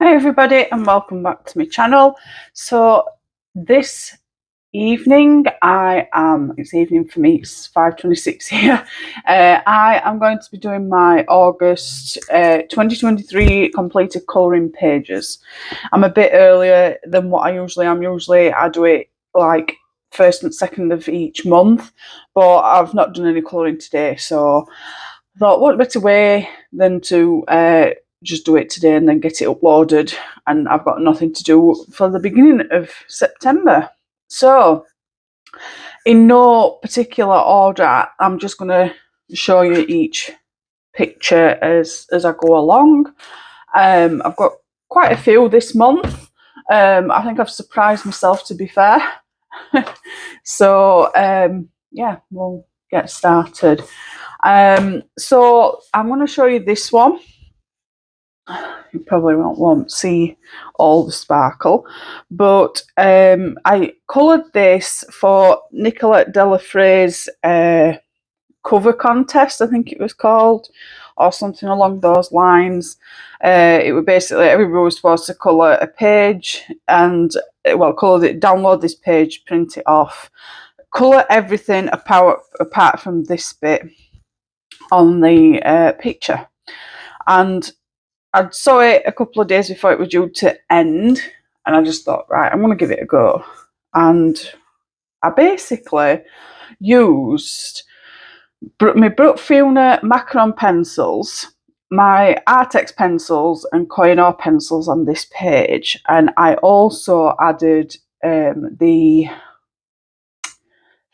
Hi everybody and welcome back to my channel. So this evening it's evening for me, it's 5:26 here. I am going to be doing my August 2023 completed colouring pages. I'm a bit earlier than what I usually am. Usually I do it like first and second of each month, but I've not done any colouring today, so I thought what better way than to just do it today and then get it uploaded, and I've got nothing to do for the beginning of September. So in no particular order, I'm just going to show you each picture as I go along. I've got quite a few this month. I think I've surprised myself, to be fair. So yeah, we'll get started. So I'm going to show you this one. You probably won't see all the sparkle, but I coloured this for Nicolette Delafray's cover contest, I think it was called, or something along those lines. It was basically everybody was supposed to colour a page and, well, colour it, download this page, print it off, colour everything apart from this bit on the picture. And I saw it a couple of days before it was due to end, and I just thought, right, I'm going to give it a go. And I basically used my Brookfield Macaw pencils, my Artex pencils and Koh-i-Noor pencils on this page, and I also added the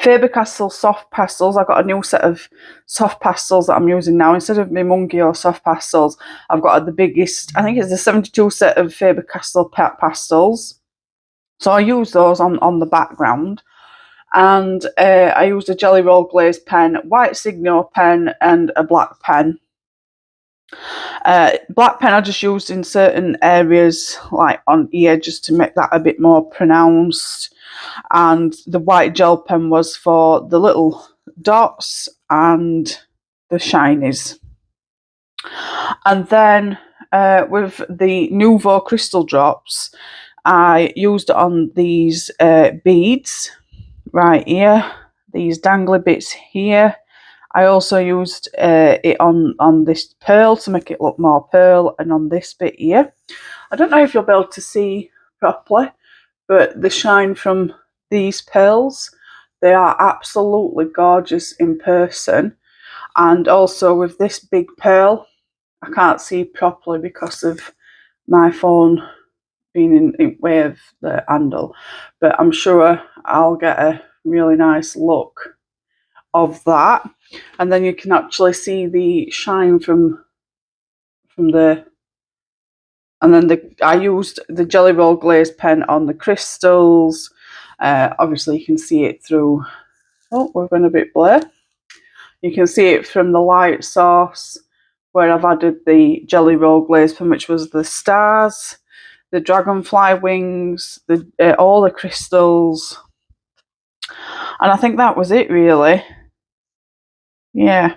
Faber-Castell soft pastels. I've got a new set of soft pastels that I'm using now. Instead of my Mungio soft pastels, I've got the biggest, I think it's the 72 set of Faber-Castell pastels. So I use those on the background. And I used a Jelly Roll glazed pen, white Signo pen and a black pen. Black pen I just used in certain areas, like on ear, just to make that a bit more pronounced. And the white gel pen was for the little dots and the shinies. And then with the Nouveau crystal drops, I used it on these beads right here, these dangly bits here. I also used it on this pearl to make it look more pearl, and on this bit here. I don't know if you'll be able to see properly, but the shine from these pearls, they are absolutely gorgeous in person. And also with this big pearl, I can't see properly because of my phone being in way of the handle, but I'm sure I'll get a really nice look of that. And then you can actually see the shine from the, and then I used the Jelly Roll glazed pen on the crystals. Obviously you can see it through, oh, we're going a bit blur. You can see it from the light source where I've added the Jelly Roll glazed pen, which was the stars, the dragonfly wings, all the crystals. And I think that was it, really. Yeah.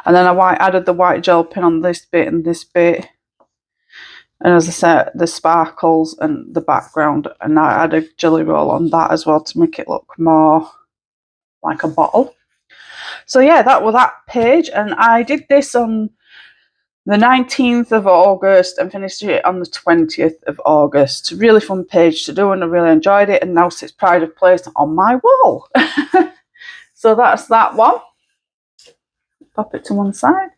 And then I added the white gel pen on this bit and this bit. And as I said, the sparkles and the background. And I added Jelly Roll on that as well to make it look more like a bottle. So yeah, that was that page. And I did this on the 19th of August and finished it on the 20th of August. Really fun page to do, and I really enjoyed it. And now sits pride of place on my wall. So that's that one. Pop it to one side.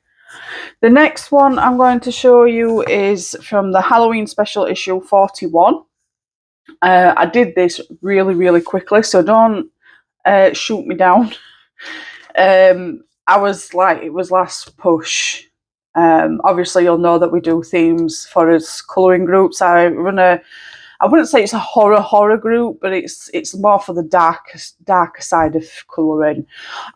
The next one I'm going to show you is from the Halloween special issue 41. I did this really quickly, so don't shoot me down. I was like, it was last push. Obviously you'll know that we do themes for us colouring groups. I wouldn't say it's a horror group, but it's more for the darker side of colouring.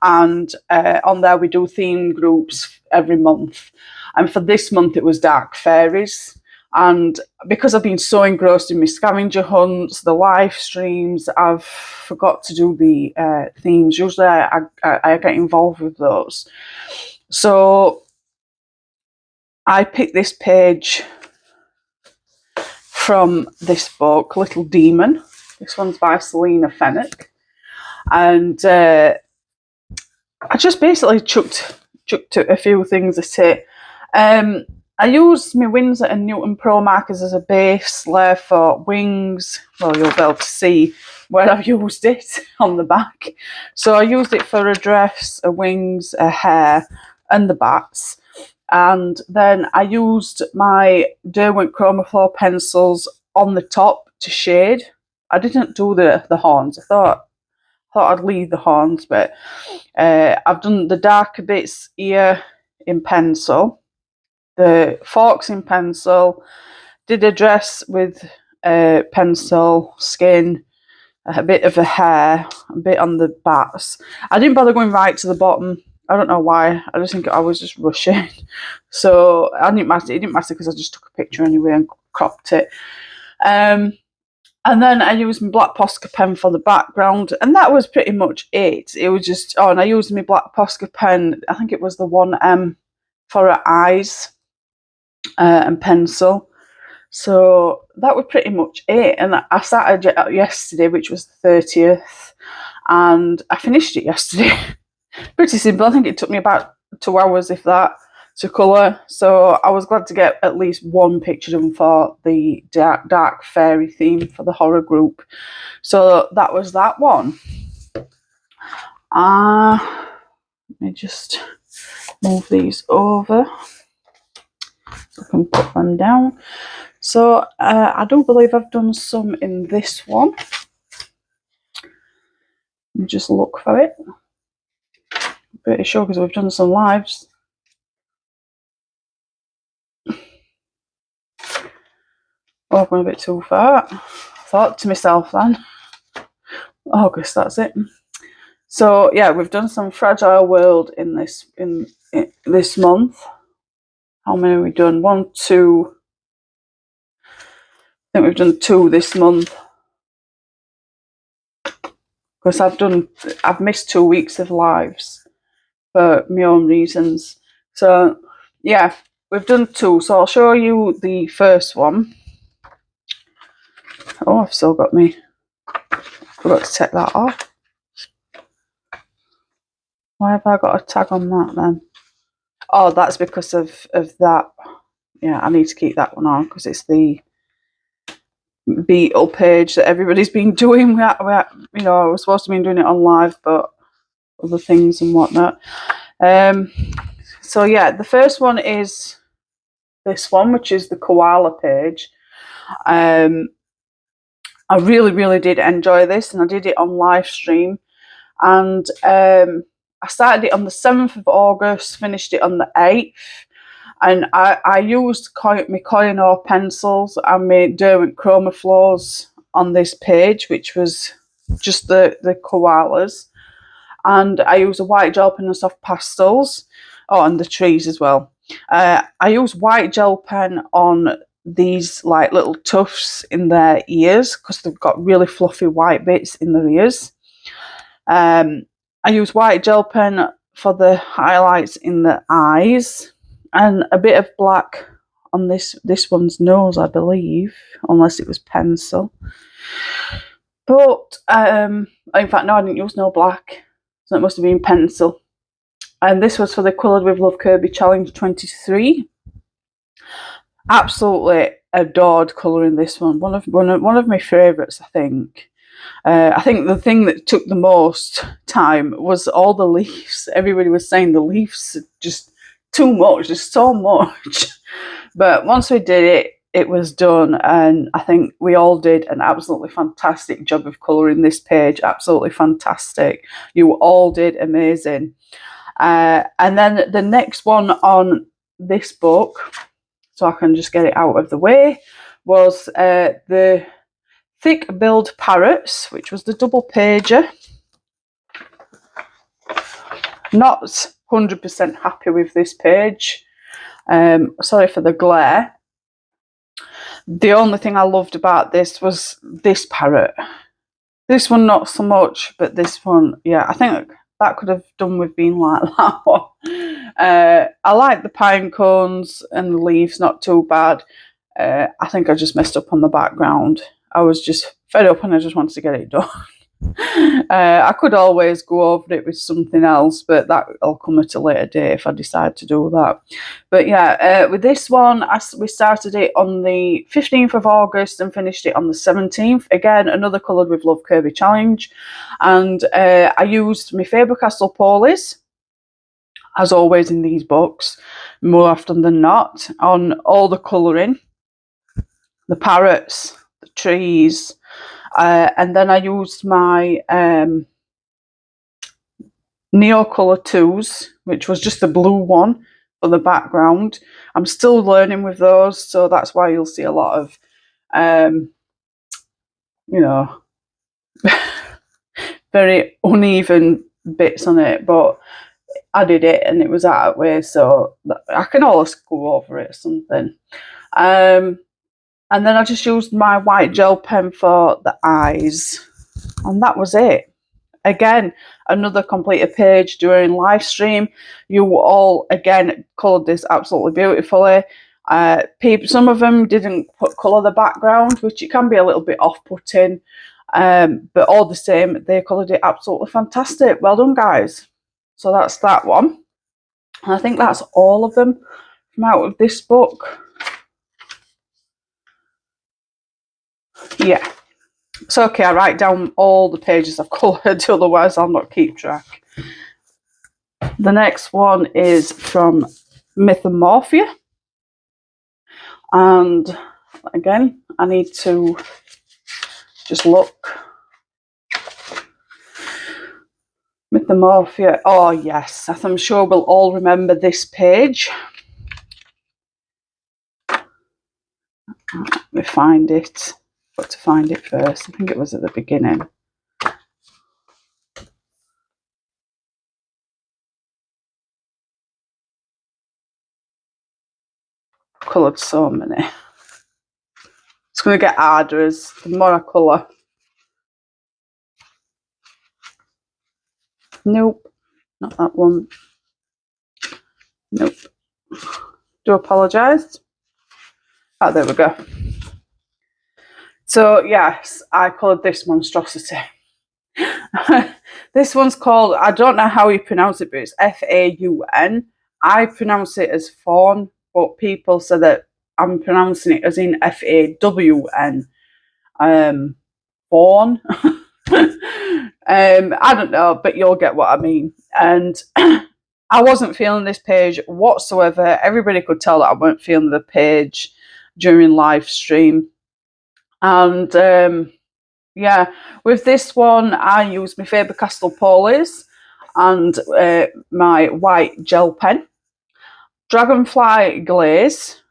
And on there we do theme groups every month. And for this month it was Dark Fairies. And because I've been so engrossed in my scavenger hunts, the live streams, I've forgot to do the themes. Usually I get involved with those. So I picked this page from this book, Little Demon. This one's by Selena Fenwick. And I just basically chucked a few things at it. I used my Winsor and Newton Pro markers as a base layer for wings. Well, you'll be able to see where I've used it on the back. So I used it for a dress, a wings, a hair, and the bats. And then I used my Derwent Chromaflow pencils on the top to shade. I didn't do the horns. I thought I'd leave the horns, but I've done the darker bits here in pencil, the forks in pencil, did a dress with pencil, skin, a bit of the hair, a bit on the bats. I didn't bother going right to the bottom. I don't know why. I just think I was just rushing. So it didn't matter because I just took a picture anyway and cropped it. And then I used my black Posca pen for the background, and that was pretty much it. It was just, and I used my black Posca pen, I think it was the 1M for her eyes and pencil. So that was pretty much it. And I started yesterday, which was the 30th, and I finished it yesterday. Pretty simple. I think it took me about 2 hours, if that, to colour. So I was glad to get at least one picture done for the dark fairy theme for the horror group. So that was that one. Let me just move these over so I can put them down. So I do believe I've done some in this one. Let me just look for it. Pretty sure because we've done some lives. Oh, I've gone a bit too far. I thought to myself then. August, that's it. So yeah, we've done some Fragile World in this month. How many have we done? 1, 2. I think we've done 2 this month. Because I've missed 2 weeks of lives for my own reasons. So yeah, we've done 2. So I'll show you the first one. Oh, I've still got me. Forgot to take that off. Why have I got a tag on that then? Oh, that's because of that. Yeah, I need to keep that one on because it's the beetle page that everybody's been doing. I was supposed to be doing it on live, but other things and whatnot. So yeah, the first one is this one, which is the koala page. I really, really did enjoy this, and I did it on live stream. And I started it on the 7th of August, finished it on the 8th. And I used my Koh-i-Noor pencils and my Derwent Chromaflows on this page, which was just the koalas. And I used a white gel pen and soft pastels. Oh, and the trees as well. I used white gel pen on these like little tufts in their ears because they've got really fluffy white bits in their ears. I used white gel pen for the highlights in the eyes and a bit of black on this one's nose, I believe, unless it was pencil. But in fact, no, I didn't use no black, so it must have been pencil. And this was for the Coloured with Love Kerby Challenge 23. Absolutely adored colouring this one. One of my favourites, I think. I think the thing that took the most time was all the leaves. Everybody was saying the leaves are just too much. There's so much. But once we did it, it was done, and I think we all did an absolutely fantastic job of colouring this page. Absolutely fantastic. You all did amazing. And then the next one on this book, so I can just get it out of the way, was the Thick Billed Parrots, which was the double pager. Not 100% happy with this page. Sorry for the glare. The only thing I loved about this was this parrot. This one not so much, but this one, yeah, I think that could have done with being like that one. I like the pine cones and the leaves, not too bad. I think I just messed up on the background. I was just fed up and I just wanted to get it done. I could always go over it with something else, but that'll come at a later date if I decide to do that. But yeah, with this one, we started it on the 15th of August and finished it on the 17th. Again, another Coloured with Love Kerby challenge. And I used my Faber-Castell Polies, as always in these books, more often than not, on all the colouring. The parrots, the trees, and then I used my Neocolour 2s, which was just a blue one for the background. I'm still learning with those, so that's why you'll see a lot of, you know, very uneven bits on it, but I did it and it was that way, so I can always go over it or something. And then I just used my white gel pen for the eyes, and that was it. Again, another completed page during live stream. You all, again, coloured this absolutely beautifully. Some of them didn't colour the background, which it can be a little bit off-putting, but all the same, they coloured it absolutely fantastic. Well done, guys. So that's that one. And I think that's all of them from out of this book. Yeah. It's okay, I write down all the pages I've coloured, otherwise I'll not keep track. The next one is from Mafia. And again, I need to just look. Mafia. Oh yes, I'm sure we'll all remember this page. Let me find it. Got to find it first. I think it was at the beginning. Coloured so many. It's going to get harder as the more I colour. Nope, not that one. Nope. Do apologise. Oh, there we go. So yes, I coloured this monstrosity. This one's called, I don't know how you pronounce it, but it's Faun. I pronounce it as fawn, but people say that I'm pronouncing it as in Fawn. Fawn. I don't know, but you'll get what I mean. And I wasn't feeling this page whatsoever. Everybody could tell that I weren't feeling the page during live stream. And yeah, with this one, I used my Faber-Castell Polies and my white gel pen. Dragonfly Glaze,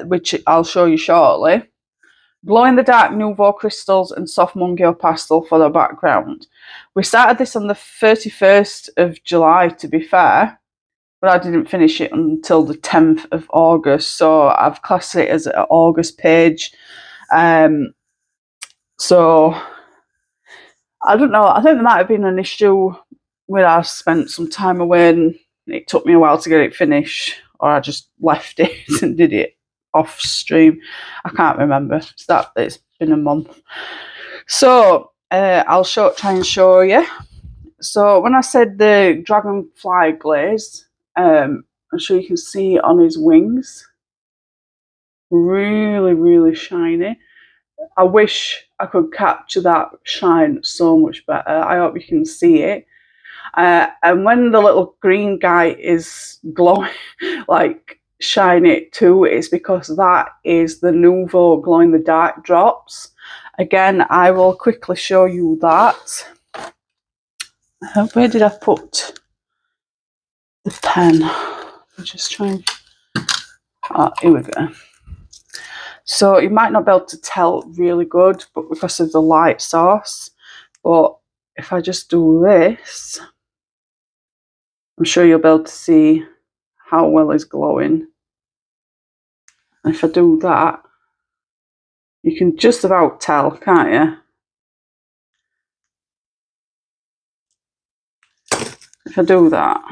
which I'll show you shortly. Glow-in-the-dark Nouveau crystals and soft Mungio pastel for the background. We started this on the 31st of July, to be fair, but I didn't finish it until the 10th of August, so I've classed it as an August page. So I don't know, I think there might have been an issue where I spent some time away and it took me a while to get it finished, or I just left it and did it off stream. I can't remember. It's been a month. So I'll try and show you. So when I said the dragonfly glaze, I'm sure you can see on his wings. Really, really shiny. I wish I could capture that shine so much better. I hope you can see it. And when the little green guy is glowing, like shine it too, it's because that is the Nouveau glow in the dark drops. Again, I will quickly show you that. Where did I put the pen? I'm just trying. Here we go. So you might not be able to tell really good, but because of the light source. But if I just do this, I'm sure you'll be able to see how well it's glowing. And if I do that, you can just about tell, can't you? If I do that,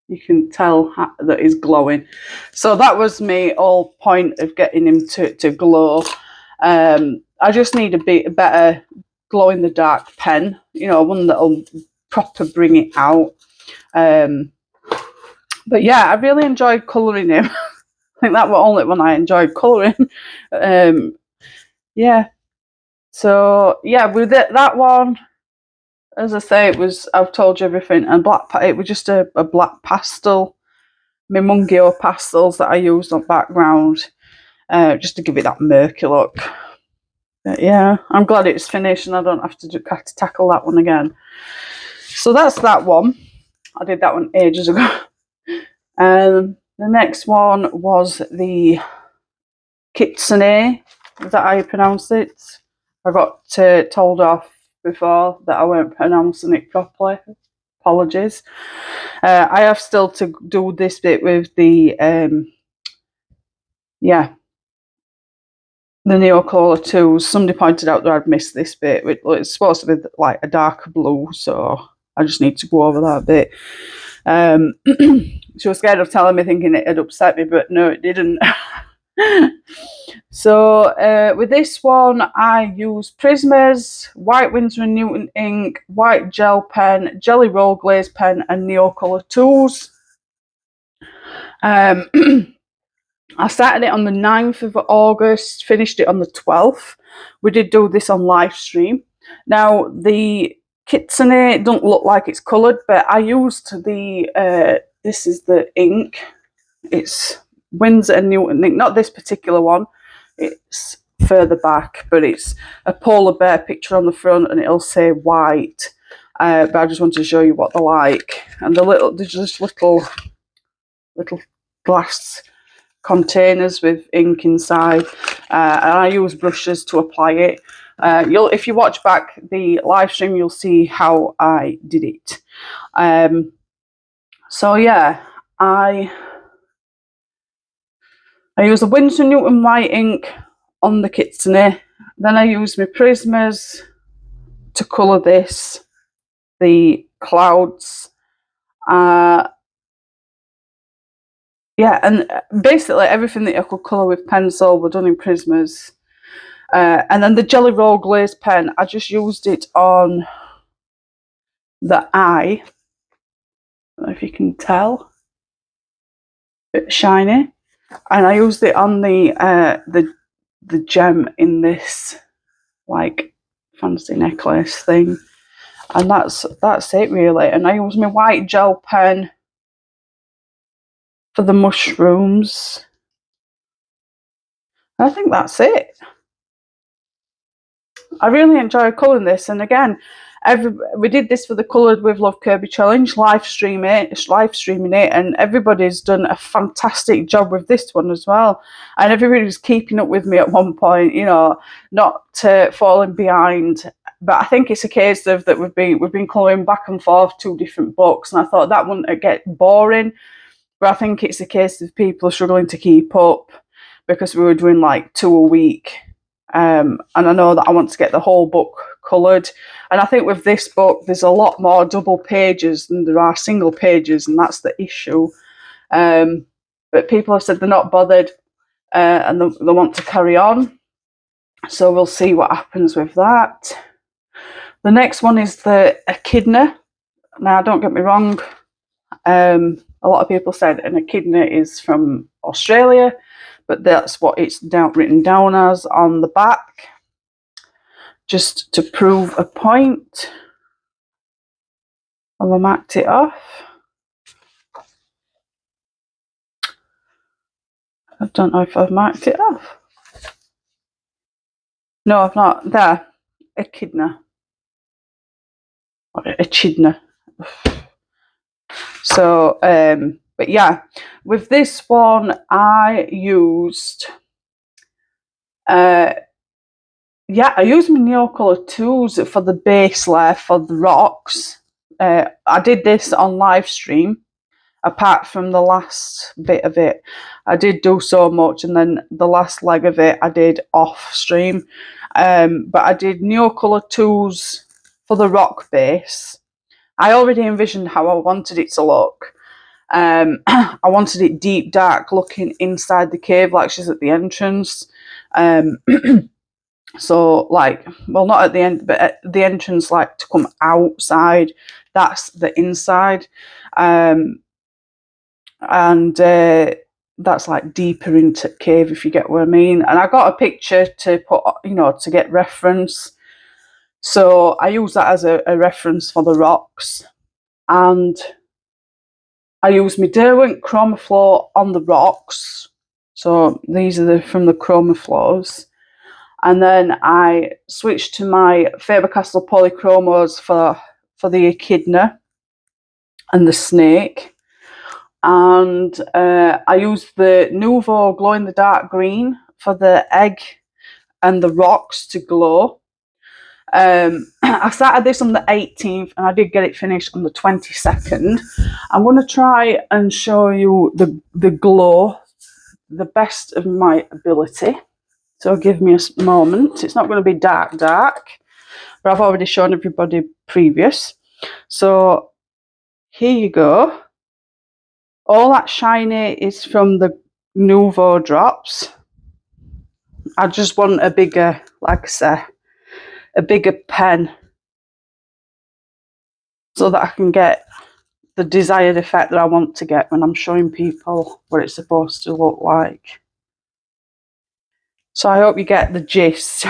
You can tell that he's glowing. So that was my whole point of getting him to glow. I just need a better glow in the dark pen, you know, one that'll proper bring it out. But yeah, I really enjoyed colouring him. I think that was only when I enjoyed colouring. Yeah. So yeah, with that one, as I say, I've told you everything, and it was just a black pastel, my Mungio pastels that I used on background, just to give it that murky look. But yeah, I'm glad it's finished and I don't have to tackle that one again. So that's that one. I did that one ages ago. The next one was the Kitsune, is that how you pronounce it? I got told off before that I weren't pronouncing it properly. Apologies. I have still to do this bit with the the Neocolor 2s. Somebody pointed out that I'd missed this bit. It's supposed to be like a darker blue, so I just need to go over that bit. She was scared of telling me, thinking it had upset me, but no, it didn't. So with this one, I use Prismas, white Winsor & Newton ink, white gel pen, Jelly Roll Glaze pen, and Neocolor 2s. I started it on the 9th of August, finished it on the 12th. We did do this on live stream. Now, the Kitsune don't look like it's coloured, but I used this is the ink. It's Winsor & Newton ink, not this particular one. It's further back, but it's a polar bear picture on the front and it'll say white. But I just wanted to show you what they're like. And there's just little glass containers with ink inside, and I use brushes to apply it. If you watch back the live stream, you'll see how I did it. So yeah, I use the Winsor & Newton white ink on the Kitsune. Then I use my Prismas to colour the clouds. Yeah, and basically everything that I could colour with pencil were done in Prismas. And then the Jelly Roll Glaze pen, I just used it on the eye. I don't know if you can tell. A bit shiny. And I used it on the gem in this like fancy necklace thing. And that's it really. And I use my white gel pen for the mushrooms. I think that's it. I really enjoy colouring this, and again, we did this for the Coloured with Love Kerby challenge, live streaming it, and everybody's done a fantastic job with this one as well. And everybody was keeping up with me at one point, you know, not falling behind. But I think it's a case of that we've been colouring back and forth 2 different books, and I thought that wouldn't get boring. But I think it's a case of people struggling to keep up because we were doing like 2 a week. And I know that I want to get the whole book coloured. And I think with this book, there's a lot more double pages than there are single pages, and that's the issue. But people have said they're not bothered and they want to carry on. So we'll see what happens with that. The next one is the Echidna. Now, don't get me wrong. A lot of people said an Echidna is from Australia, but that's what it's written down as on the back, just to prove a point. Have I marked it off? I don't know if I've marked it off. No, I've not. There, Echidna. Or Echidna. So, but yeah, with this one, I used I used my Neocolor 2s for the base layer for the rocks. I did this on live stream. Apart from the last bit of it, I did do so much, and then the last leg of it I did off stream. But I did Neocolor 2s for the rock base. I already envisioned how I wanted it to look. I wanted it deep, dark looking inside the cave, like she's at the entrance. So like, well, not at the end, but at the entrance, like to come outside. That's the inside. And that's like deeper into cave, if you get what I mean. And I got a picture to put, you know, to get reference. So I use that as a reference for the rocks. And I use my Derwent Chroma Flow on the rocks. So these are from the Chroma Flows. And then I switched to my Faber-Castell Polychromos for the echidna and the snake. And I used the Nouveau Glow in the Dark Green for the egg and the rocks to glow. I started this on the 18th and I did get it finished on the 22nd. I'm going to try and show you the glow, the best of my ability. So give me a moment. It's not going to be dark, but I've already shown everybody previous. So here you go. All that shiny is from the Nouveau drops. I just want a bigger, like I say, a bigger pen so that I can get the desired effect that I want to get when I'm showing people what it's supposed to look like. So I hope you get the gist.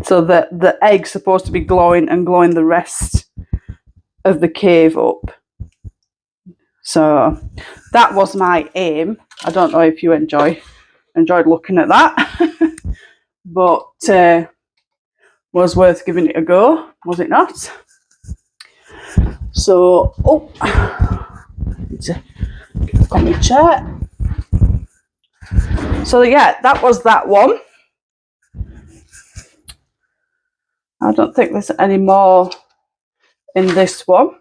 So that the egg's supposed to be glowing and glowing the rest of the cave up. So that was my aim. I don't know if you enjoyed looking at that, but was worth giving it a go, was it not? So, got my chair. So yeah, that was that one. I don't think there's any more in this one.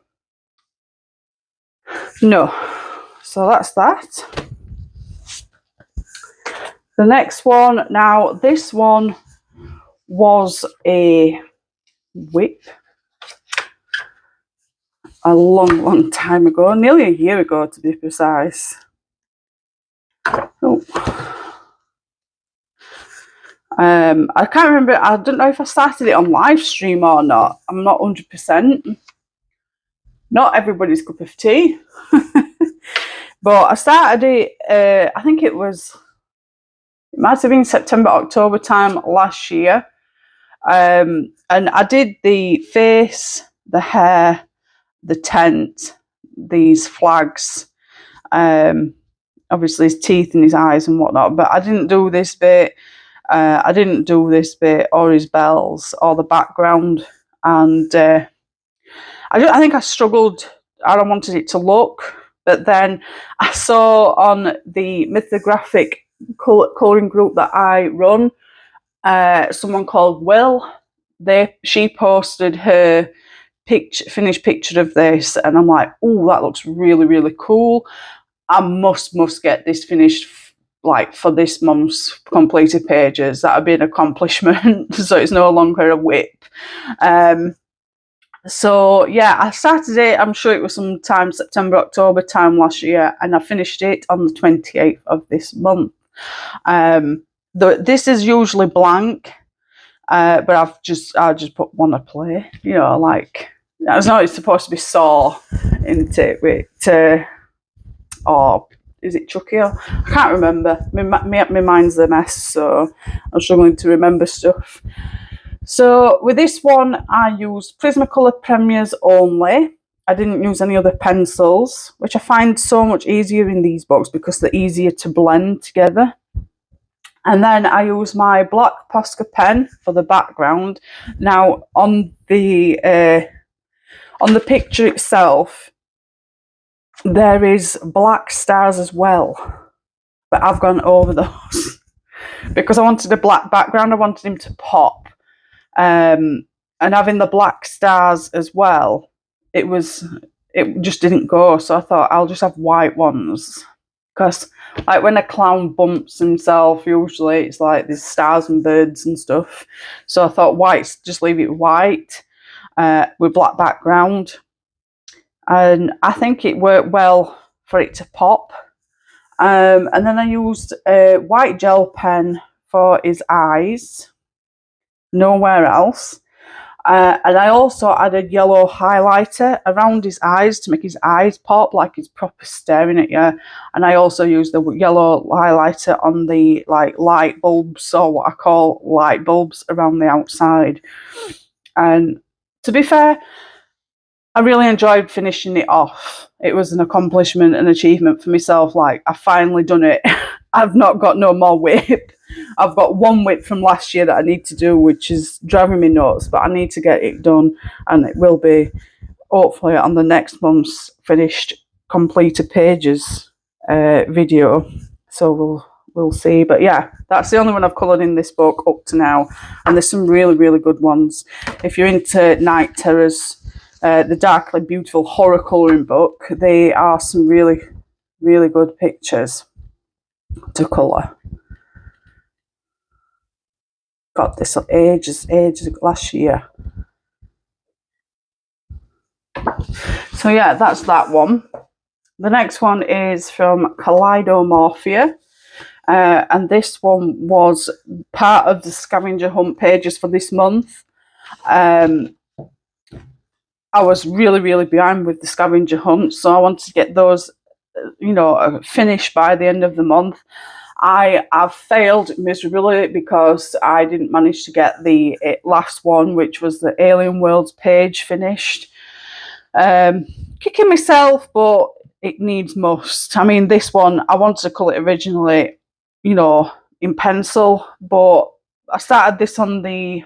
No. So that's that. The next one, now this one was a whip a long time ago, nearly a year ago to be precise. I can't remember, I don't know if I started it on live stream or not. I'm not 100%. Not everybody's cup of tea. But I started it, I think it might have been September, October time last year. And I did the face, the hair, the tent, these flags, obviously his teeth and his eyes and whatnot, but I didn't do this bit. I didn't do this bit or his bells or the background. And I think I struggled. I don't wanted it to look. But then I saw on the mythographic colouring group that I run, someone called Will. She posted her finished picture of this, and I'm like, oh, that looks really, really cool. I must get this finished, like for this month's completed pages. That would be an accomplishment. So it's no longer a whip. So yeah, I started it, I'm sure it was sometime September, October time last year, and I finished it on the 28th of this month. This is usually blank, but I just put wanna play, you know, like, I know it's supposed to be Saw, isn't it, with or is it Chucky? I can't remember. My mind's a mess, so I'm struggling to remember stuff. So with this one, I used Prismacolor Premiers only. I didn't use any other pencils, which I find so much easier in these books because they're easier to blend together. And then I use my black Posca pen for the background. Now on the picture itself, there is black stars as well, but I've gone over those because I wanted a black background. I wanted him to pop, and having the black stars as well, it just didn't go. So I thought I'll just have white ones, because like when a clown bumps himself, usually it's like there's stars and birds and stuff. So I thought white, just leave it white with black background. and I think it worked well for it to pop. And then I used a white gel pen for his eyes, nowhere else. And I also added yellow highlighter around his eyes to make his eyes pop like he's proper staring at you. And I also used the yellow highlighter on the like light bulbs, or what I call light bulbs, around the outside. And to be fair, I really enjoyed finishing it off. It was an accomplishment, an achievement for myself. Like, I've finally done it. I've not got no more whip. I've got one whip from last year that I need to do, which is driving me nuts, but I need to get it done, and it will be hopefully on the next month's finished completed pages video. So we'll see. But yeah, that's the only one I've coloured in this book up to now, and there's some really, really good ones. If you're into night terrors, the Darkly Beautiful horror colouring book, they are some really, really good pictures to colour. Got this ages last year. So yeah, that's that one. The next one is from Mafia. And this one was part of the scavenger hunt pages for this month. I was really, really behind with the scavenger hunt, so I wanted to get those, finished by the end of the month. I have failed miserably because I didn't manage to get the last one, which was the Alien Worlds page, finished. Kicking myself, but it needs must. I mean, this one, I wanted to colour it originally, in pencil, but I started this on the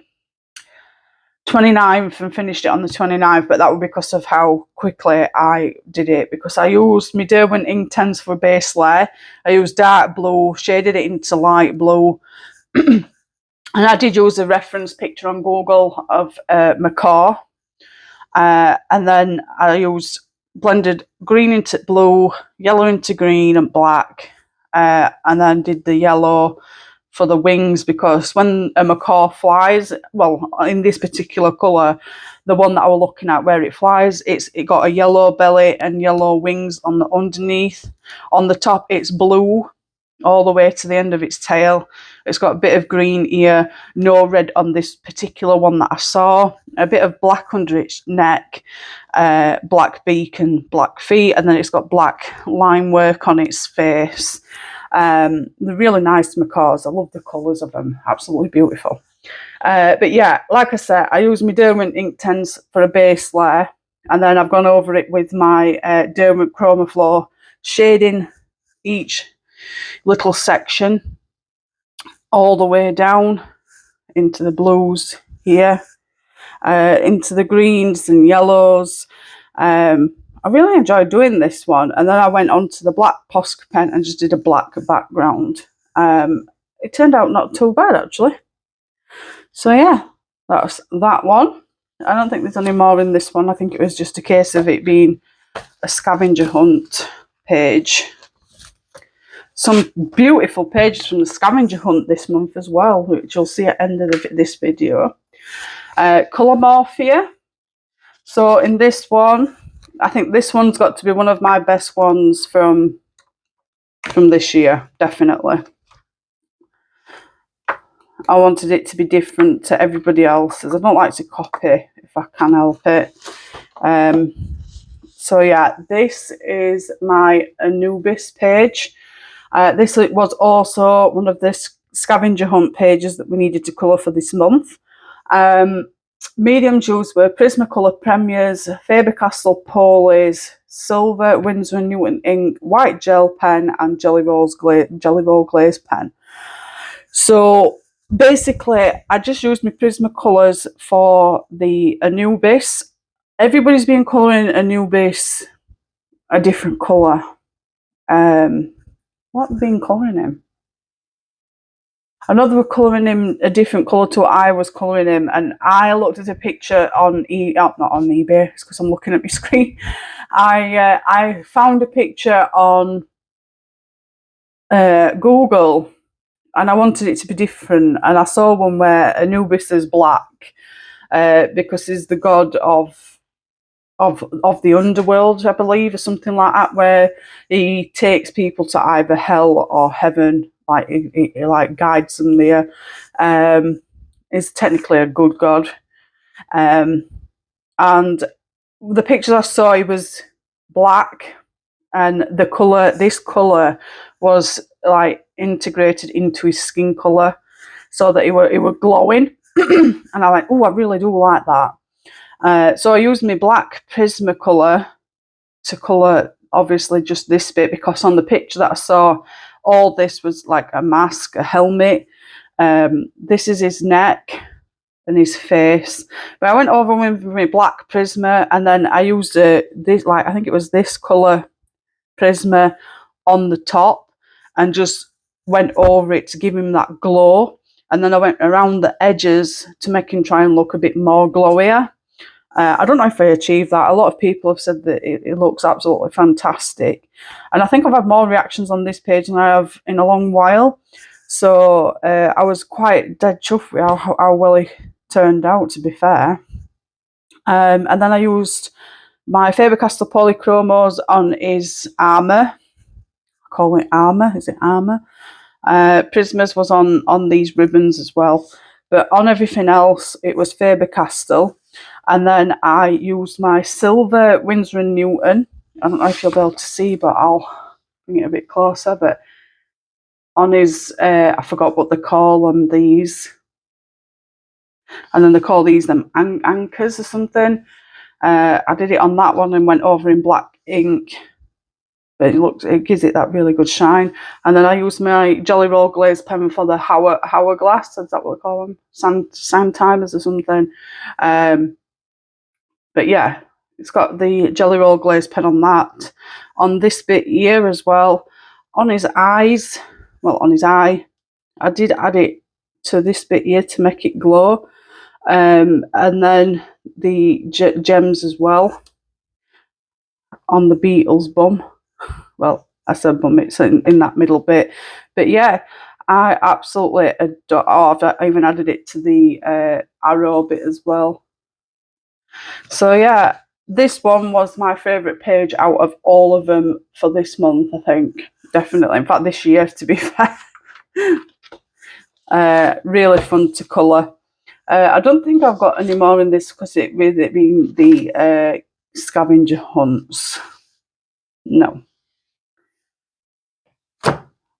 29th and finished it on the 29th, but that was because of how quickly I did it, because I used my Derwent Inktense for a base layer. I used dark blue, shaded it into light blue, and I did use a reference picture on Google of Macaw, and then I used blended green into blue, yellow into green and black, and then did the yellow for the wings, because when a macaw flies, well, in this particular colour, the one that I was looking at where it flies, it got a yellow belly and yellow wings on the underneath. On the top, it's blue all the way to the end of its tail. It's got a bit of green here, no red on this particular one that I saw, a bit of black under its neck, black beak and black feet, and then it's got black line work on its face. They're really nice macaws. I love the colours of them, absolutely beautiful. But yeah, like I said, I use my Derwent Inktense for a base layer, and then I've gone over it with my Derwent Chromaflow, shading each little section all the way down into the blues here, into the greens and yellows. I really enjoyed doing this one, and then I went on to the black Posca pen and just did a black background. It turned out not too bad, actually. So yeah, that's that one. I don't think there's any more in this one. I think it was just a case of it being a scavenger hunt page. Some beautiful pages from the scavenger hunt this month as well, which you'll see at the end of this video. Colour Mafia. So in this one, I think this one's got to be one of my best ones from this year, definitely. I wanted it to be different to everybody else's. I don't like to copy if I can help it. So yeah, this is my Anubis page. This was also one of the scavenger hunt pages that we needed to colour for this month. Medium jewels were Prismacolor Premiers, Faber-Castell Polies, Silver Winsor & Newton ink, white gel pen, and Jelly Roll glaze pen. So basically, I just used my Prismacolors for the Anubis. Everybody's been colouring Anubis a different colour. What have been colouring him? I know they were colouring him a different colour to what I was colouring him, and I looked at a picture on not on eBay, it's because I'm looking at my screen. I found a picture on Google, and I wanted it to be different, and I saw one where Anubis is black because he's the god of of the underworld, I believe, or something like that, where he takes people to either hell or heaven, like he like guides them there. He's technically a good god. And the pictures I saw, he was black, and this colour was like integrated into his skin colour, so that it were glowing. And I went, oh, I really do like that. So I used my black Prismacolor to colour, obviously, just this bit, because on the picture that I saw, all this was like a mask, a helmet. This is his neck and his face. But I went over with my black Prisma, and then I used this, like, I think it was this colour Prisma on the top, and just went over it to give him that glow. And then I went around the edges to make him try and look a bit more glowier. I don't know if I achieved that. A lot of people have said that it looks absolutely fantastic. And I think I've had more reactions on this page than I have in a long while. So I was quite dead chuffed with how well he turned out, to be fair. And then I used my Faber-Castell Polychromos on his armour. I call it armour. Is it armour? Prismas was on these ribbons as well. But on everything else, it was Faber-Castell. And then I used my silver Winsor & Newton. I don't know if you'll be able to see, but I'll bring it a bit closer. But on his, I forgot what they call them, these. And then they call these them anchors or something. I did it on that one and went over in black ink. But it gives it that really good shine. And then I used my Jolly Roll glaze pen for the hourglass. Is that what they call them? Sand timers or something. But yeah, it's got the Jolly Roll glaze pen on that. On this bit here as well, on his eyes, well, on his eye, I did add it to this bit here to make it glow. And then the gems as well on the beetle's bum. Well, I said bum, it's in that middle bit. But yeah, I absolutely adore. Oh, I've even added it to the arrow bit as well. So yeah, this one was my favourite page out of all of them for this month, I think. Definitely. In fact, this year, to be fair. Really fun to colour. I don't think I've got any more in this, because with it being the scavenger hunts. No.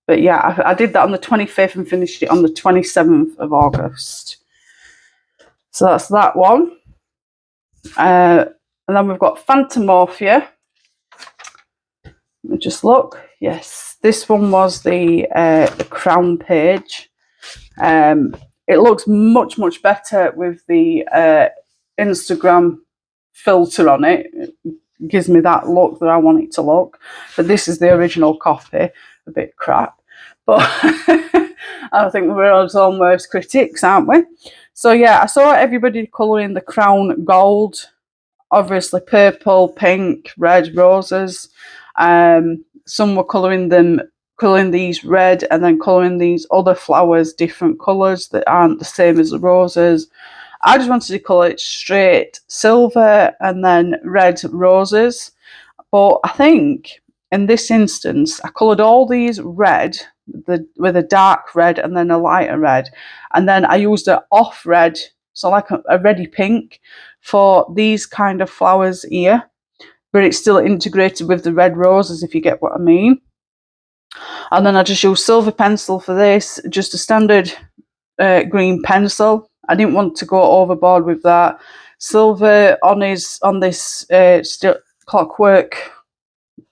But yeah, I did that on the 25th and finished it on the 27th of August. So that's that one. And then we've got Phantomorphia. Let me just look. Yes, this one was the crown page. It looks much, much better with the Instagram filter on it. It gives me that look that I want it to look. But this is the original copy. A bit crap. But I think we're almost critics, aren't we? So yeah, I saw everybody colouring the crown gold. Obviously purple, pink, red, roses. Some were colouring these red, and then colouring these other flowers different colours that aren't the same as the roses. I just wanted to colour it straight silver and then red roses. But I think in this instance, I coloured all these red with a dark red and then a lighter red. And then I used an off red, so like a reddy pink, for these kind of flowers here. But it's still integrated with the red roses, if you get what I mean. And then I just used silver pencil for this, just a standard green pencil. I didn't want to go overboard with that. Silver on this clockwork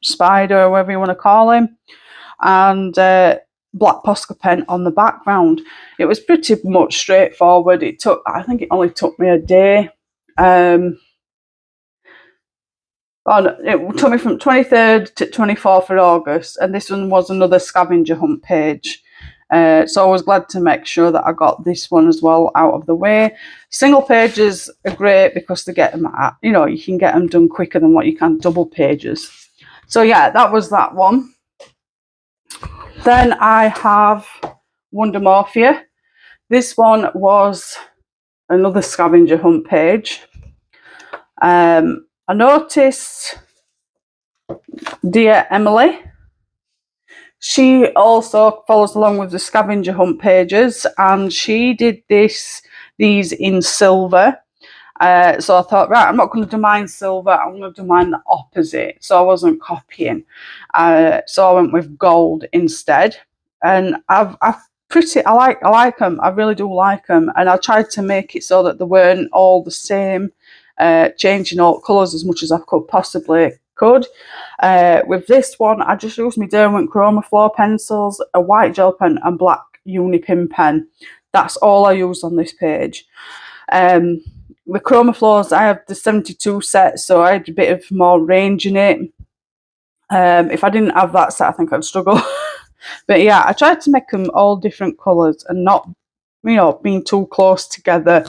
spider, or whatever you want to call him, and black Posca pen on the background. It was pretty much straightforward. I think it only took me a day. It took me from 23rd to 24th of August, and this one was another scavenger hunt page. So I was glad to make sure that I got this one as well out of the way. Single pages are great because they get them you can get them done quicker than what you can double pages. So yeah, that was that one. Then I have Wonder Mafia. This one was another scavenger hunt page. I noticed dear Emily, she also follows along with the scavenger hunt pages, and she did these in silver. So I thought, right, I'm not going to do mine silver, I'm going to do mine the opposite. So I wasn't copying. So I went with gold instead. And I like them. I really do like them. And I tried to make it so that they weren't all the same, changing all colours as much as I could. With this one, I just used my Derwent Chroma Flow pencils, a white gel pen, and black Unipin pen. That's all I used on this page. The Chroma Flows, I have the 72 set, so I had a bit of more range in it. If I didn't have that set, I think I'd struggle. But yeah, I tried to make them all different colours and not, being too close together,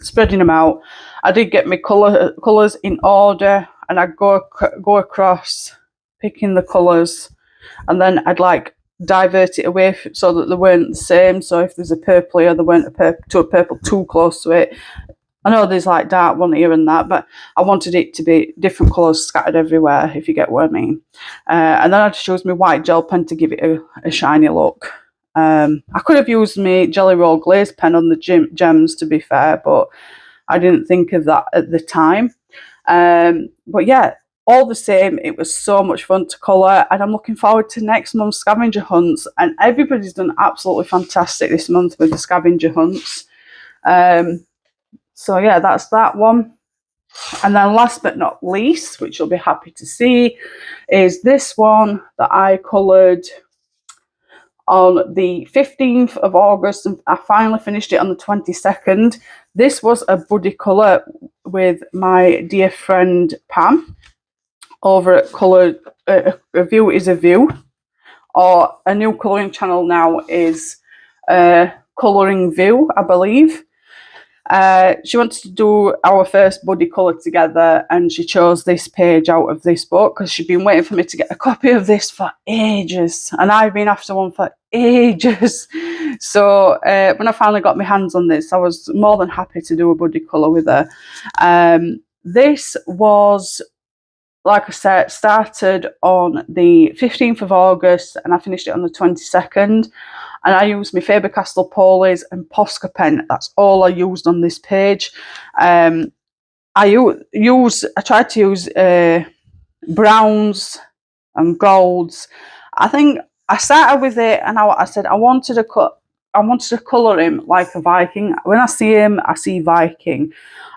spreading them out. I did get my colours in order, and I'd go across picking the colours, and then I'd divert it away so that they weren't the same. So if there's a purple here, they weren't a purple too close to it. I know there's dark one here and that, but I wanted it to be different colours scattered everywhere, if you get what I mean. And then I just used my white gel pen to give it a shiny look. I could have used my Jelly Roll Glaze pen on the gems, to be fair, but I didn't think of that at the time. But yeah, all the same, it was so much fun to colour, and I'm looking forward to next month's scavenger hunts. And everybody's done absolutely fantastic this month with the scavenger hunts. So yeah, that's that one. And then last but not least, which you'll be happy to see, is this one that I coloured on the 15th of August, and I finally finished it on the 22nd. This was a buddy colour with my dear friend Pam over at Colour A View is a View, or a new colouring channel now is Colouring View, I believe. She wanted to do our first buddy colour together, and she chose this page out of this book because she'd been waiting for me to get a copy of this for ages, and I've been after one for ages. So when I finally got my hands on this, I was more than happy to do a buddy colour with her. This was, like I said, started on the 15th of August, and I finished it on the 22nd. And I used my Faber-Castell Polies and Posca pen. That's all I used on this page. I tried to use browns and golds. I think I started with it, and I said I wanted to colour him like a Viking. When I see him, I see Viking.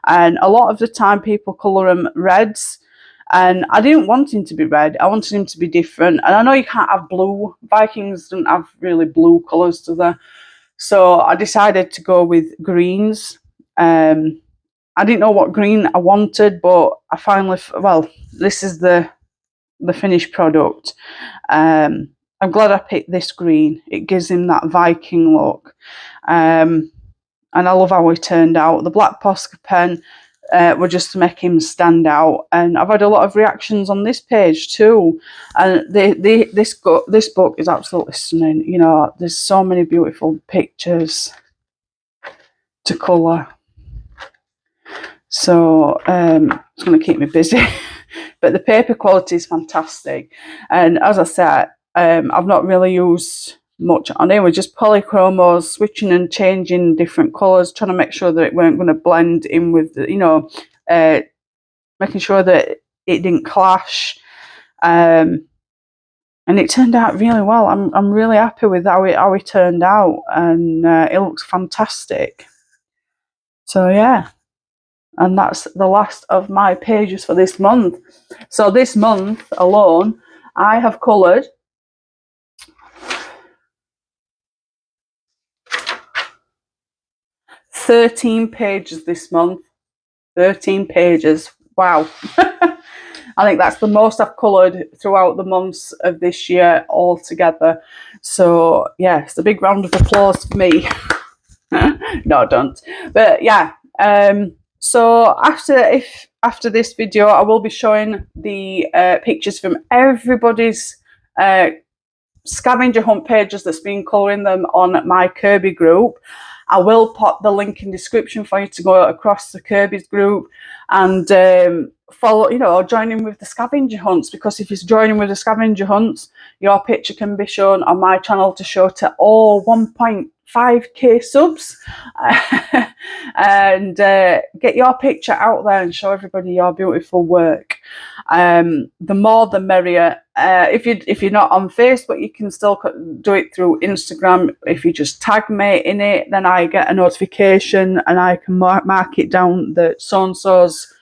And a lot of the time people colour him reds. And I didn't want him to be red. I wanted him to be different. And I know you can't have blue. Vikings don't have really blue colours, do they? So I decided to go with greens. I didn't know what green I wanted, but I finally, this is the finished product. I'm glad I picked this green. It gives him that Viking look. And I love how he turned out. The black Posca pen were just to make him stand out, and I've had a lot of reactions on this page too. And this book is absolutely stunning. There's so many beautiful pictures to colour, so it's going to keep me busy. But the paper quality is fantastic, and as I said, I've not really used much on it. We're just polychromos, switching and changing different colours, trying to make sure that it weren't going to blend in with the, making sure that it didn't clash. And it turned out really well. I'm really happy with how it turned out, and it looks fantastic. So yeah, and that's the last of my pages for this month. So this month alone, I have coloured 13 pages this month. 13 pages. Wow. I think that's the most I've coloured throughout the months of this year altogether. So, yes, a big round of applause for me. No, don't. But, yeah. So, after this video, I will be showing the pictures from everybody's scavenger hunt pages that's been colouring them on my Kerby group. I will pop the link in the description for you to go across the Kerby's group and follow, join in with the scavenger hunts, because if you're joining with the scavenger hunts, your picture can be shown on my channel to show to all 1.5k subs. And get your picture out there and show everybody your beautiful work. The more the merrier. If you're not on Facebook, you can still do it through Instagram. If you just tag me in it, then I get a notification and I can mark it down that so-and-so's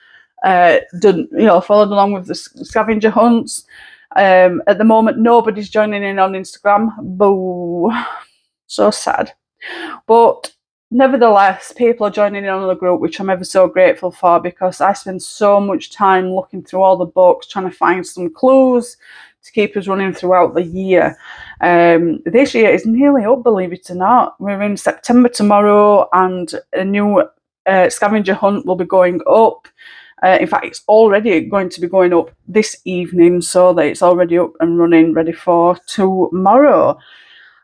done, followed along with the scavenger hunts. At the moment, nobody's joining in on Instagram. Boo. So sad. But nevertheless, people are joining in on the group, which I'm ever so grateful for, because I spend so much time looking through all the books, trying to find some clues to keep us running throughout the year. This year is nearly up, believe it or not. We're in September tomorrow, and a new scavenger hunt will be going up. In fact, it's already going to be going up this evening, so that it's already up and running, ready for tomorrow.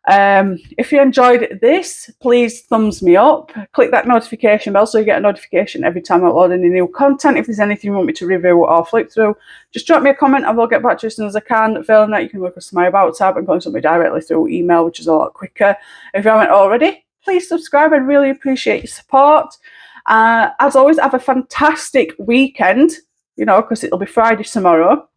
If you enjoyed this, please thumbs me up. Click that notification bell so you get a notification every time I upload any new content. If there's anything you want me to review or flip through, just drop me a comment and we'll get back to you as soon as I can. Failing that, you can look at my About tab and contact me directly through email, which is a lot quicker. If you haven't already, please subscribe. I'd really appreciate your support. As always, have a fantastic weekend, because it'll be Friday tomorrow.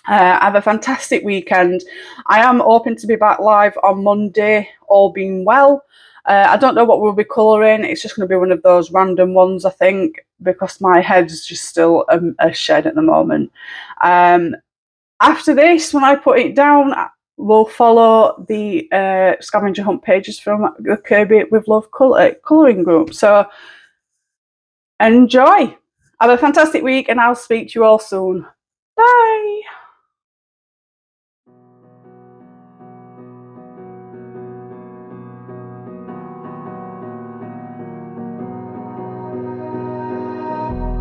Have a fantastic weekend. I am hoping to be back live on Monday, all being well. I don't know what we'll be colouring. It's just going to be one of those random ones, I think, because my head's just still a shed at the moment. After this, when I put it down, we'll follow the scavenger hunt pages from the Kerby with Love colouring group. So enjoy. Have a fantastic week, and I'll speak to you all soon. Bye.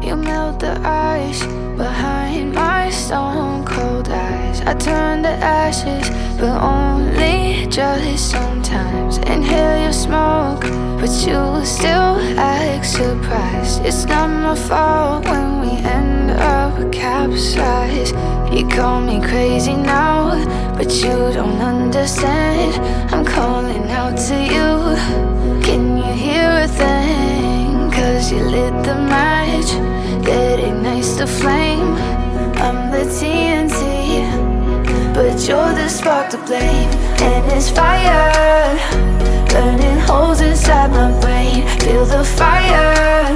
You melt the ice behind my stone cold eyes. I turn to ashes, but only just sometimes. Inhale your smoke, but you still act surprised. It's not my fault when we end up capsized. You call me crazy now, but you don't understand. I'm calling out to you. Can you hear a thing? 'Cause you lit the match that ignites the flame. I'm the TNT, but you're the spark to blame. And it's fire, burning holes inside my brain. Feel the fire,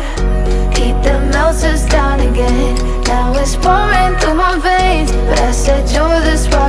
heat that melts us down again. Now it's pouring through my veins, but I said you're the spark.